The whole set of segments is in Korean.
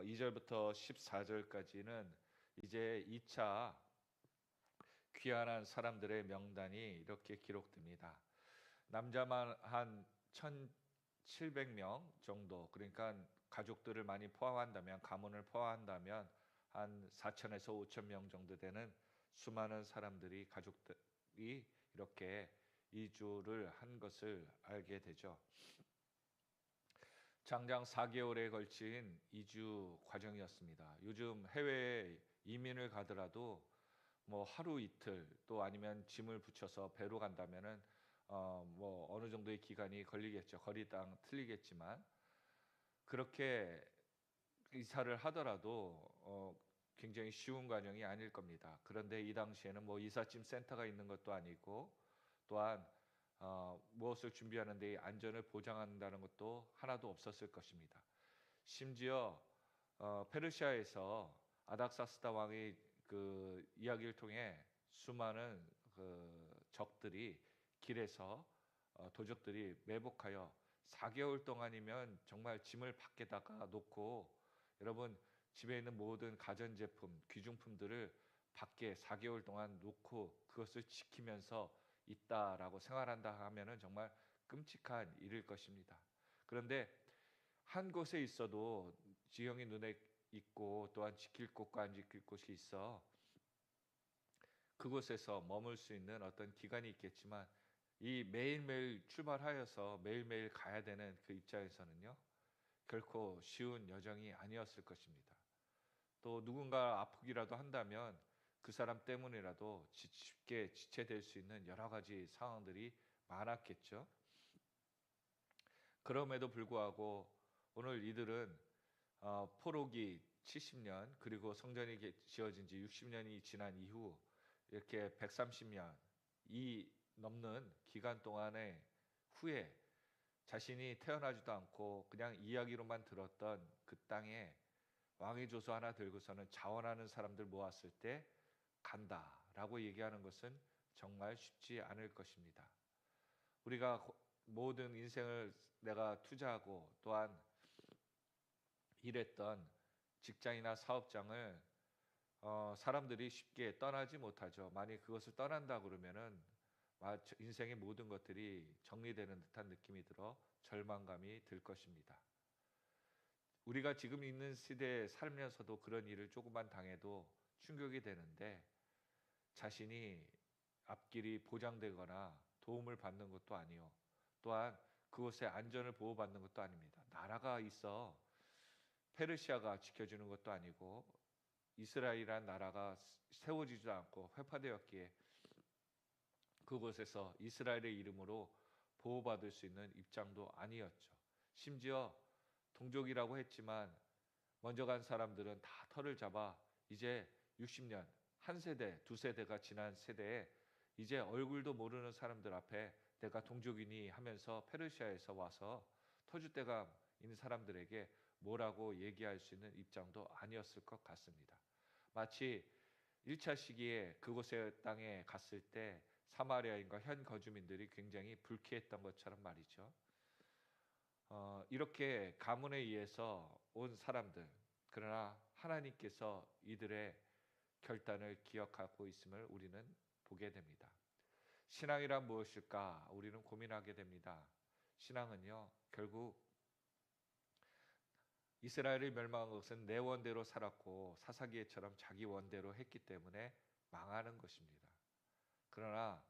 2절부터 14절까지는 이제 2차 귀환한 사람들의 명단이 이렇게 기록됩니다. 남자만 한 1,700명 정도, 그러니까 가족들을 많이 포함한다면, 가문을 포함한다면 한 4천에서 5천 명 정도 되는 수많은 사람들이, 가족들이 이렇게 이주를 한 것을 알게 되죠. 장장 4개월에 걸친 이주 과정이었습니다. 요즘 해외에 이민을 가더라도 뭐 하루 이틀, 또 아니면 짐을 붙여서 배로 간다면은 뭐 어느 정도의 기간이 걸리겠죠. 거리당 틀리겠지만 그렇게 이사를 하더라도 굉장히 쉬운 과정이 아닐 겁니다. 그런데 이 당시에는 뭐 이삿짐 센터가 있는 것도 아니고, 또한 무엇을 준비하는 데 안전을 보장한다는 것도 하나도 없었을 것입니다. 심지어 페르시아에서 아닥사스다 왕의 그 이야기를 통해 수많은 그 적들이, 길에서 도적들이 매복하여 4개월 동안이면 정말 짐을 밖에다가 놓고, 여러분 집에 있는 모든 가전제품, 귀중품들을 밖에 4개월 동안 놓고 그것을 지키면서 있다라고 생활한다 하면은 정말 끔찍한 일일 것입니다. 그런데 한 곳에 있어도 지형이 눈에 있고, 또한 지킬 곳과 안 지킬 곳이 있어 그곳에서 머물 수 있는 어떤 기간이 있겠지만, 이 매일매일 출발하여서 매일매일 가야 되는 그 입장에서는요, 결코 쉬운 여정이 아니었을 것입니다. 또 누군가 아프기라도 한다면 그 사람 때문이라도 쉽게 지체될 수 있는 여러 가지 상황들이 많았겠죠. 그럼에도 불구하고 오늘 이들은 포로기 70년, 그리고 성전이 지어진 지 60년이 지난 이후 이렇게 130년이 넘는 기간 동안의 후에, 자신이 태어나지도 않고 그냥 이야기로만 들었던 그 땅에 왕의 조서 하나 들고서는 자원하는 사람들 모았을 때 간다라고 얘기하는 것은 정말 쉽지 않을 것입니다. 우리가 모든 인생을 내가 투자하고, 또한 일했던 직장이나 사업장을 사람들이 쉽게 떠나지 못하죠. 만약 그것을 떠난다 그러면은 인생의 모든 것들이 정리되는 듯한 느낌이 들어 절망감이 들 것입니다. 우리가 지금 있는 시대에 살면서도 그런 일을 조금만 당해도 충격이 되는데, 자신이 앞길이 보장되거나 도움을 받는 것도 아니요, 또한 그곳의 안전을 보호받는 것도 아닙니다. 나라가 있어 페르시아가 지켜주는 것도 아니고, 이스라엘이란 나라가 세워지지도 않고 회파되었기에 그곳에서 이스라엘의 이름으로 보호받을 수 있는 입장도 아니었죠. 심지어 동족이라고 했지만 먼저 간 사람들은 다 털을 잡아 이제 60년, 한 세대, 두 세대가 지난 세대에 이제 얼굴도 모르는 사람들 앞에 내가 동족이니 하면서 페르시아에서 와서 터줏대감 있는 사람들에게 뭐라고 얘기할 수 있는 입장도 아니었을 것 같습니다. 마치 1차 시기에 그곳의 땅에 갔을 때 사마리아인과 현 거주민들이 굉장히 불쾌했던 것처럼 말이죠. 이렇게 가문에 의해서 온 사람들, 그러나 하나님께서 이들의 결단을 기억하고 있음을 우리는 보게 됩니다. 신앙이란 무엇일까? 우리는 고민하게 됩니다. 신앙은요, 결국 이스라엘이 멸망한 것은 내 원대로 살았고 사사기처럼 자기 원대로 했기 때문에 망하는 것입니다. 그러나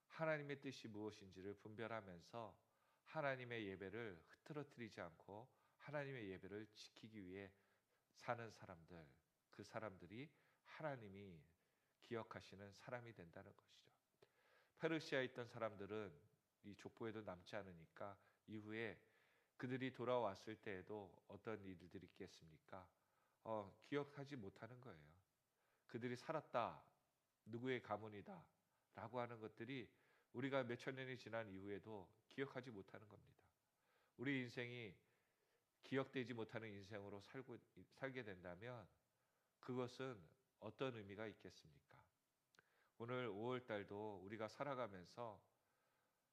하나님의 뜻이 무엇인지를 분별하면서 하나님의 예배를 흐트러뜨리지 않고 하나님의 예배를 지키기 위해 사는 사람들, 그 사람들이 하나님이 기억하시는 사람이 된다는 것이죠. 페르시아에 있던 사람들은 이 족보에도 남지 않으니까 이후에 그들이 돌아왔을 때에도 어떤 일들이 있겠습니까? 기억하지 못하는 거예요. 그들이 살았다, 누구의 가문이다 라고 하는 것들이 우리가 몇천 년이 지난 이후에도 기억하지 못하는 겁니다. 우리 인생이 기억되지 못하는 인생으로 살게 된다면 그것은 어떤 의미가 있겠습니까? 오늘 5월 달도 우리가 살아가면서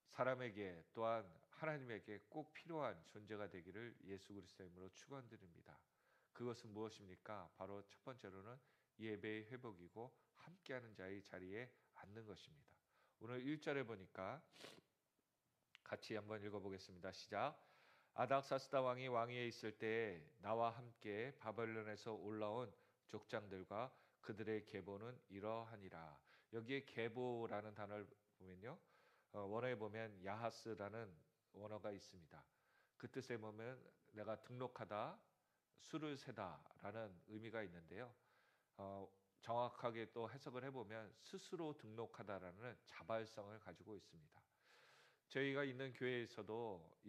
사람에게, 또한 하나님에게 꼭 필요한 존재가 되기를 예수 그리스도의 이름으로 축원드립니다. 그것은 무엇입니까? 바로 첫 번째로는 예배의 회복이고 함께하는 자의 자리에 앉는 것입니다. 오늘 1절에 보니까 같이 한번 읽어보겠습니다. 시작. 아닥사스다 왕이 왕위에 있을 때에 나와 함께 바벨론에서 올라온 족장들과 그들의 계보는 이러하니라. 여기에 계보라는 단어를 보면요, 원어에 보면 야하스라는 원어가 있습니다. 그 뜻에 보면 내가 등록하다, 수를 세다라는 의미가 있는데요. 정확하게 또 해석을 해보면 스스로 등록하다라는 자발성을 가지고 있습니다. 저희가 있는 교회에서도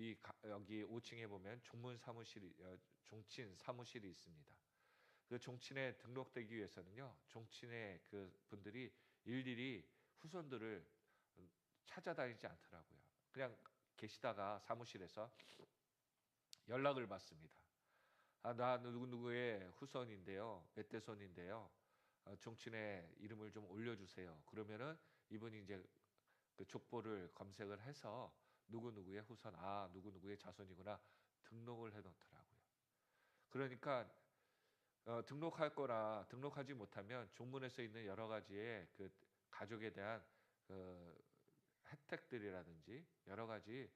여기 5층에 보면 종친 사무실이 있습니다. 그 종친에 등록되기 위해서는요, 종친의 그 분들이 일일이 후손들을 찾아다니지 않더라고요. 그냥 계시다가 사무실에서 연락을 받습니다. 나 누구누구의 후손인데요, 몇 대손인데요, 종친의 이름을 좀 올려주세요. 그러면은 이분이 이제 그 족보를 검색을 해서 누구누구의 후손, 누구누구의 자손이구나 등록을 해놓더라고요. 그러니까 등록할 거나 등록하지 못하면 종문에서 있는 여러 가지의 그 가족에 대한 혜택들이라든지 여러 가지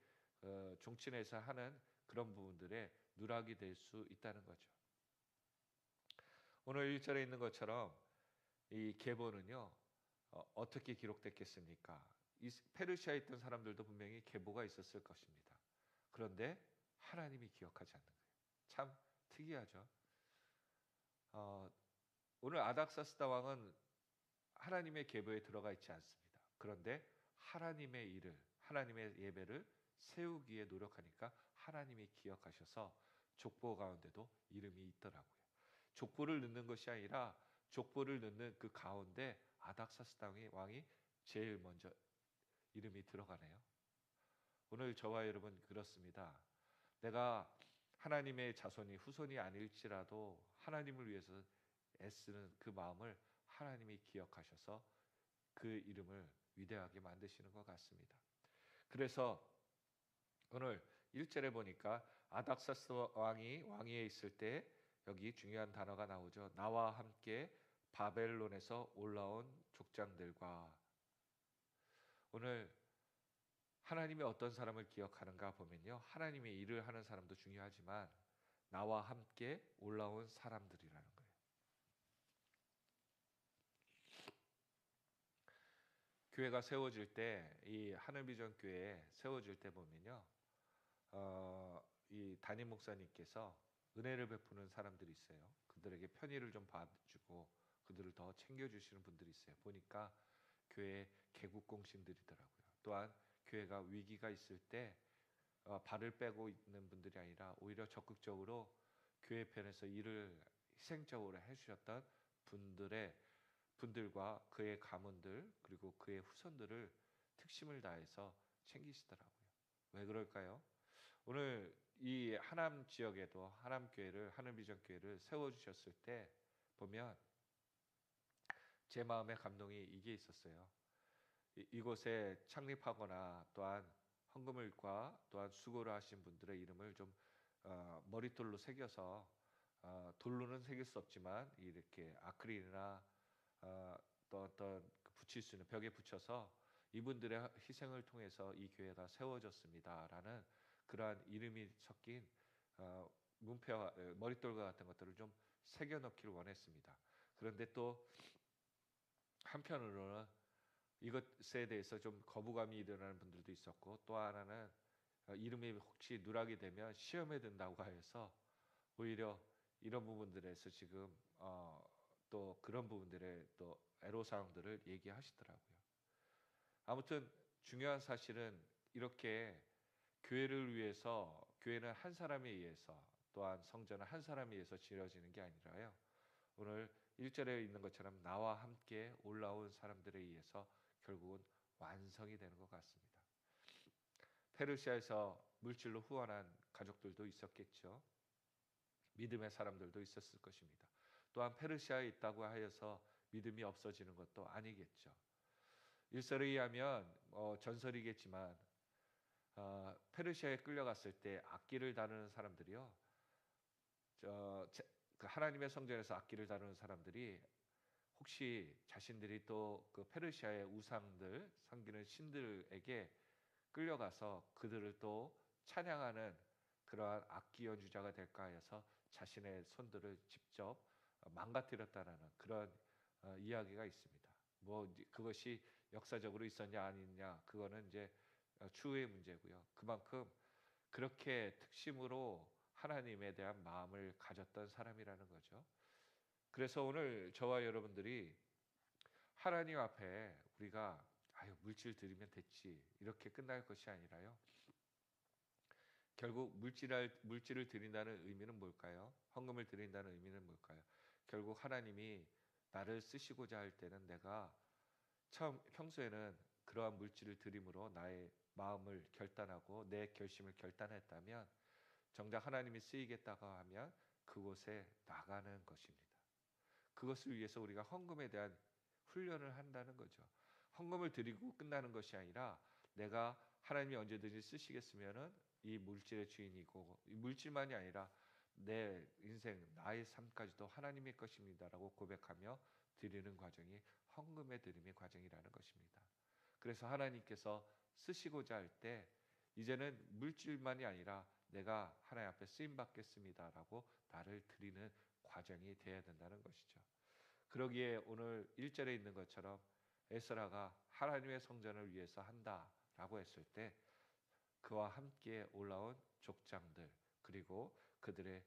종친에서 하는 그런 부분들에 누락이 될 수 있다는 거죠. 오늘 1절에 있는 것처럼 이 계보는요, 어떻게 기록됐겠습니까? 이 페르시아에 있던 사람들도 분명히 계보가 있었을 것입니다. 그런데 하나님이 기억하지 않는 거예요. 참 특이하죠. 오늘 아닥사스다 왕은 하나님의 계보에 들어가 있지 않습니다. 그런데 하나님의 일을, 하나님의 예배를 세우기에 노력하니까 하나님이 기억하셔서 족보 가운데도 이름이 있더라고요. 족보를 넣는 것이 아니라 족보를 넣는 그 가운데 아닥사스다 왕이 제일 먼저 이름이 들어가네요. 오늘 저와 여러분 그렇습니다. 내가 하나님의 자손이 후손이 아닐지라도 하나님을 위해서 애쓰는 그 마음을 하나님이 기억하셔서 그 이름을 위대하게 만드시는 것 같습니다. 그래서 오늘 1절에 보니까 아닥사스 왕이 왕위에 있을 때 여기 중요한 단어가 나오죠. 나와 함께 바벨론에서 올라온 족장들과. 오늘 하나님이 어떤 사람을 기억하는가 보면요, 하나님의 일을 하는 사람도 중요하지만 나와 함께 올라온 사람들이라는 거예요. 교회가 세워질 때, 이 하늘비전 교회 세워질 때 보면요, 이 담임 목사님께서 은혜를 베푸는 사람들이 있어요. 그들에게 편의를 좀 봐주고 그들을 더 챙겨주시는 분들이 있어요. 보니까 교회 개국공신들이더라고요. 또한 교회가 위기가 있을 때 발을 빼고 있는 분들이 아니라 오히려 적극적으로 교회 편에서 일을 희생적으로 해주셨던 분들과 그의 가문들 그리고 그의 후손들을 특심을 다해서 챙기시더라고요. 왜 그럴까요? 오늘 이 하남 지역에도 하남교회를, 하늘비전교회를 세워주셨을 때 보면 제 마음의 감동이 이게 있었어요. 이곳에 창립하거나 또한 헌금을과 또한 수고를 하신 분들의 이름을 좀 머릿돌로 새겨서, 돌로는 새길 수 없지만 이렇게 아크릴이나 또 어떤 붙일 수 있는 벽에 붙여서 이분들의 희생을 통해서 이 교회가 세워졌습니다라는 그러한 이름이 섞인 문패와 머릿돌과 같은 것들을 좀 새겨넣기를 원했습니다. 그런데 또 한편으로는 이것에 대해서 좀 거부감이 일어나는 분들도 있었고, 또 하나는 이름이 혹시 누락이 되면 시험에 든다고 해서 오히려 이런 부분들에서 지금 또 그런 부분들의 또 애로사항들을 얘기하시더라고요. 아무튼 중요한 사실은 이렇게 교회를 위해서, 교회는 한 사람에 의해서, 또한 성전은 한 사람에 의해서 지어지는 게 아니라요, 오늘 1절에 있는 것처럼 나와 함께 올라온 사람들에 의해서 결국은 완성이 되는 것 같습니다. 페르시아에서 물질로 후원한 가족들도 있었겠죠. 믿음의 사람들도 있었을 것입니다. 또한 페르시아에 있다고 하여서 믿음이 없어지는 것도 아니겠죠. 일설에 의하면 전설이겠지만 페르시아에 끌려갔을 때 악기를 다루는 사람들이요, 그 하나님의 성전에서 악기를 다루는 사람들이 혹시 자신들이 또 그 페르시아의 우상들 섬기는 신들에게 끌려가서 그들을 또 찬양하는 그러한 악기 연주자가 될까 해서 자신의 손들을 직접 망가뜨렸다라는 그런 이야기가 있습니다. 뭐 이제 그것이 역사적으로 있었냐 아니냐 그거는 이제 추후의 문제고요. 그만큼 그렇게 특심으로 하나님에 대한 마음을 가졌던 사람이라는 거죠. 그래서 오늘 저와 여러분들이 하나님 앞에 우리가 아유 물질 드리면 됐지 이렇게 끝날 것이 아니라요. 결국 물질을 드린다는 의미는 뭘까요? 헌금을 드린다는 의미는 뭘까요? 결국 하나님이 나를 쓰시고자 할 때는 내가 처음 평소에는 그러한 물질을 드림으로 나의 마음을 결단하고 내 결심을 결단했다면 정작 하나님이 쓰이겠다고 하면 그곳에 나가는 것입니다. 그것을 위해서 우리가 헌금에 대한 훈련을 한다는 거죠. 헌금을 드리고 끝나는 것이 아니라 내가 하나님이 언제든지 쓰시겠으면은 이 물질의 주인이고 이 물질만이 아니라 내 인생 나의 삶까지도 하나님의 것입니다라고 고백하며 드리는 과정이 헌금의 드림의 과정이라는 것입니다. 그래서 하나님께서 쓰시고자 할 때 이제는 물질만이 아니라 내가 하나님 앞에 쓰임 받겠습니다라고 나를 드리는 과정이 되어야 된다는 것이죠. 그러기에 오늘 1절에 있는 것처럼 에스라가 하나님의 성전을 위해서 한다라고 했을 때 그와 함께 올라온 족장들 그리고 그들의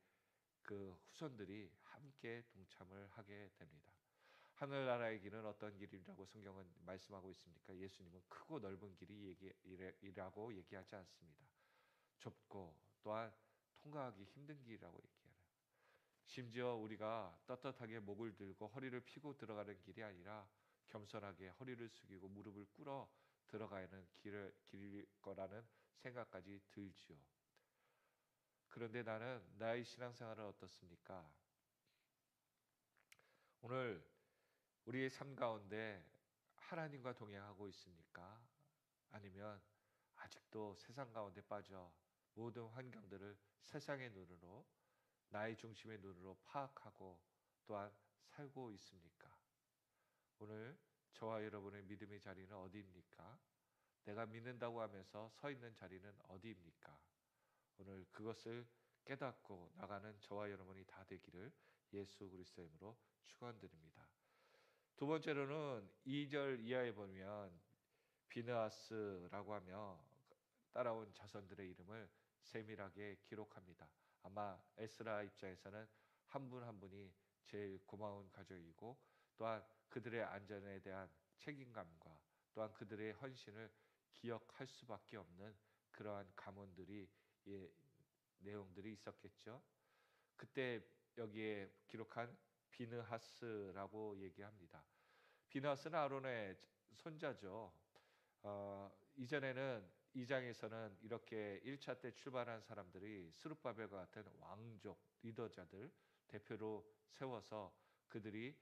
그 후손들이 함께 동참을 하게 됩니다. 하늘나라의 길은 어떤 길이라고 성경은 말씀하고 있습니까? 예수님은 크고 넓은 길이라고 얘기하지 않습니다. 좁고 또한 통과하기 힘든 길이라고 얘기해요. 심지어 우리가 떳떳하게 목을 들고 허리를 펴고 들어가는 길이 아니라 겸손하게 허리를 숙이고 무릎을 꿇어 들어가는 길일 거라는 생각까지 들지요. 그런데 나는 나의 신앙생활은 어떻습니까? 오늘 우리의 삶 가운데 하나님과 동행하고 있습니까? 아니면 아직도 세상 가운데 빠져 모든 환경들을 세상의 눈으로 나의 중심의 눈으로 파악하고 또한 살고 있습니까? 오늘 저와 여러분의 믿음의 자리는 어디입니까? 내가 믿는다고 하면서 서 있는 자리는 어디입니까? 오늘 그것을 깨닫고 나가는 저와 여러분이 다 되기를 예수 그리스도의 이름으로 축원드립니다. 두 번째로는 2절 이하에 보면 비느하스라고 하며 따라온 자손들의 이름을 세밀하게 기록합니다. 아마 에스라 입장에서는 한 분 한 분이 제일 고마운 가족이고 또한 그들의 안전에 대한 책임감과 또한 그들의 헌신을 기억할 수밖에 없는 그러한 가문들이 내용들이 있었겠죠. 그때 여기에 기록한 비느하스라고 얘기합니다. 비느하스는 아론의 손자죠. 이전에는 2장에서는 이렇게 1차 때 출발한 사람들이 스룹바벨과 같은 왕족 리더자들 대표로 세워서 그들이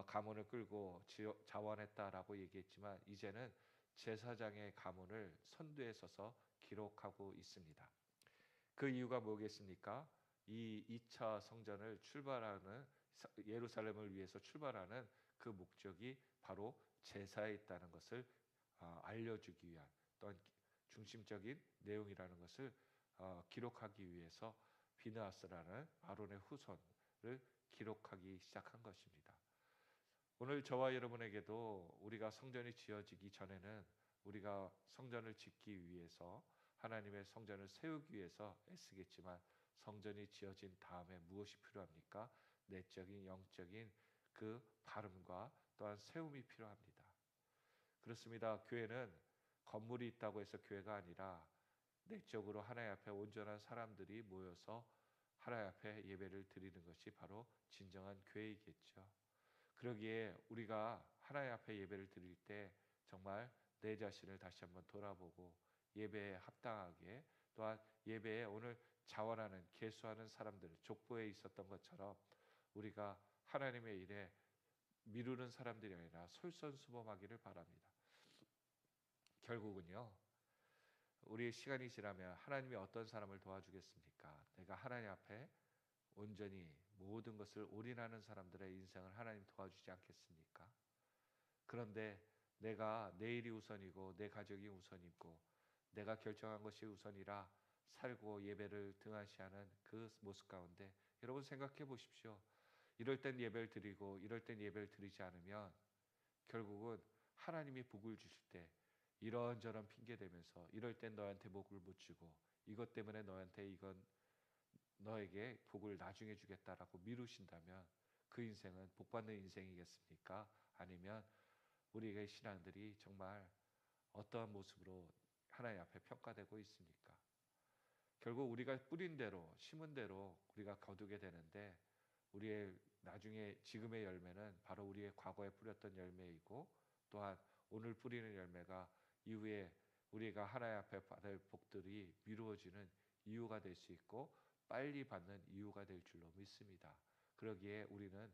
가문을 끌고 자원했다라고 얘기했지만 이제는 제사장의 가문을 선두에 서서 기록하고 있습니다. 그 이유가 뭐겠습니까? 이 2차 성전을 출발하는 예루살렘을 위해서 출발하는 그 목적이 바로 제사에 있다는 것을 알려주기 위한 또한 중심적인 내용이라는 것을 기록하기 위해서 비느하스라는 아론의 후손을 기록하기 시작한 것입니다. 오늘 저와 여러분에게도 우리가 성전이 지어지기 전에는 우리가 성전을 짓기 위해서 하나님의 성전을 세우기 위해서 애쓰겠지만 성전이 지어진 다음에 무엇이 필요합니까? 내적인 영적인 그 바름과 또한 세움이 필요합니다. 그렇습니다. 교회는 건물이 있다고 해서 교회가 아니라 내적으로 하나님 앞에 온전한 사람들이 모여서 하나님 앞에 예배를 드리는 것이 바로 진정한 교회이겠죠. 그러기에 우리가 하나님 앞에 예배를 드릴 때 정말 내 자신을 다시 한번 돌아보고 예배에 합당하게 또한 예배에 오늘 자원하는 계수하는 사람들 족보에 있었던 것처럼 우리가 하나님의 일에 미루는 사람들이 아니라 솔선수범하기를 바랍니다. 결국은요. 우리의 시간이 지나면 하나님이 어떤 사람을 도와주겠습니까? 내가 하나님 앞에 온전히 모든 것을 올인하는 사람들의 인생을 하나님 도와주지 않겠습니까? 그런데 내가 내일이 우선이고 내 가족이 우선이고 내가 결정한 것이 우선이라 살고 예배를 등한시하는 그 모습 가운데 여러분 생각해 보십시오. 이럴 땐 예배를 드리고 이럴 땐 예배를 드리지 않으면 결국은 하나님이 복을 주실 때 이런저런 핑계 대면서 이럴 땐 너한테 복을 못 주고 이것 때문에 너한테 이건 너에게 복을 나중에 주겠다라고 미루신다면 그 인생은 복 받는 인생이겠습니까? 아니면 우리의 신앙들이 정말 어떠한 모습으로 하나님 앞에 평가되고 있습니까? 결국 우리가 뿌린 대로 심은 대로 우리가 거두게 되는데 우리의 나중에 지금의 열매는 바로 우리의 과거에 뿌렸던 열매이고 또한 오늘 뿌리는 열매가 이후에 우리가 하나님 앞에 받을 복들이 미루어지는 이유가 될 수 있고 빨리 받는 이유가 될 줄로 믿습니다. 그러기에 우리는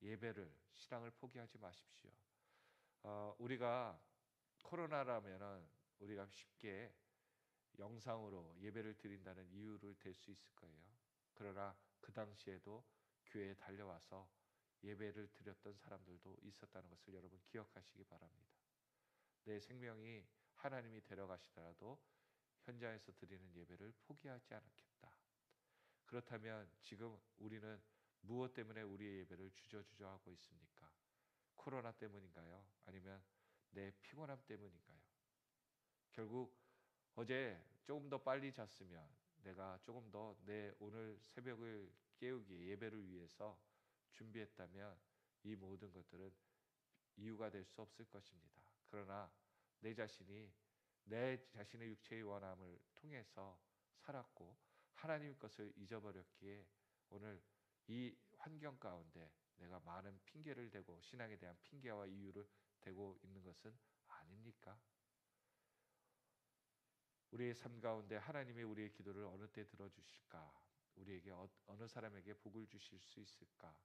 예배를 신앙을 포기하지 마십시오. 우리가 코로나라면은 우리가 쉽게 영상으로 예배를 드린다는 이유를 댈 수 있을 거예요. 그러나 그 당시에도 교회에 달려와서 예배를 드렸던 사람들도 있었다는 것을 여러분 기억하시기 바랍니다. 내 생명이 하나님이 데려가시더라도 현장에서 드리는 예배를 포기하지 않겠다. 그렇다면 지금 우리는 무엇 때문에 우리의 예배를 주저주저하고 있습니까? 코로나 때문인가요? 아니면 내 피곤함 때문인가요? 결국 어제 조금 더 빨리 잤으면 내가 조금 더 내 오늘 새벽을 깨우기 예배를 위해서 준비했다면 이 모든 것들은 이유가 될 수 없을 것입니다. 그러나 내 자신이 내 자신의 육체의 원함을 통해서 살았고 하나님 것을 잊어버렸기에 오늘 이 환경 가운데 내가 많은 핑계를 대고 신앙에 대한 핑계와 이유를 대고 있는 것은 아닙니까? 우리의 삶 가운데 하나님이 우리의 기도를 어느 때 들어주실까? 우리에게 어느 사람에게 복을 주실 수 있을까?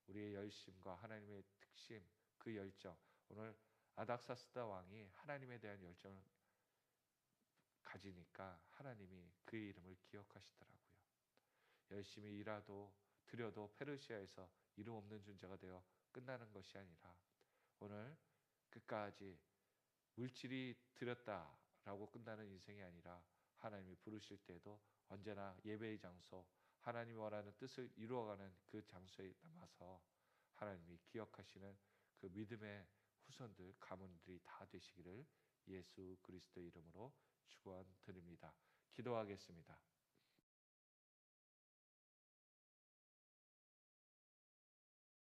우리의 열심과 하나님의 특심, 그 열정. 오늘 아닥사스다 왕이 하나님에 대한 열정을 가지니까 하나님이 그의 이름을 기억하시더라고요. 열심히 일하도 드려도 페르시아에서 이름 없는 존재가 되어 끝나는 것이 아니라 오늘 끝까지 물질이 드렸다라고 끝나는 인생이 아니라 하나님이 부르실 때도 언제나 예배의 장소, 하나님이 원하는 뜻을 이루어가는 그 장소에 남아서 하나님이 기억하시는 그 믿음의 후손들, 가문들이 다 되시기를 예수 그리스도의 이름으로 축원드립니다. 기도하겠습니다.